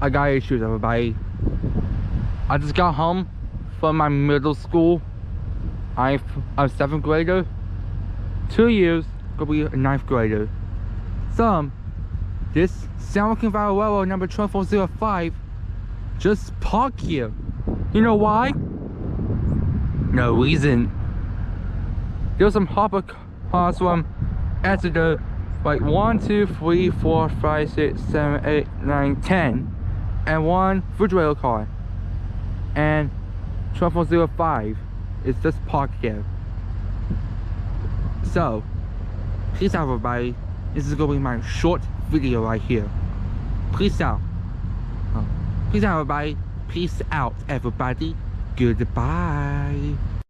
I got issues, everybody. I just got home from my middle school. I'm a 7th grader. 2 years, gonna be a 9th grader. So, this San Joaquin Valley Railroad number 2405 just parked here. You know why? No reason. There's some hopper cars from Exeter, like 1, 2, 3, 4, 5, 6, 7, 8, 9, 10, and one refrigerator car. And 2405 is just parked here. So, peace out, everybody. This is gonna be my short video right here. Peace out. Peace out, everybody. Peace out, everybody. Goodbye.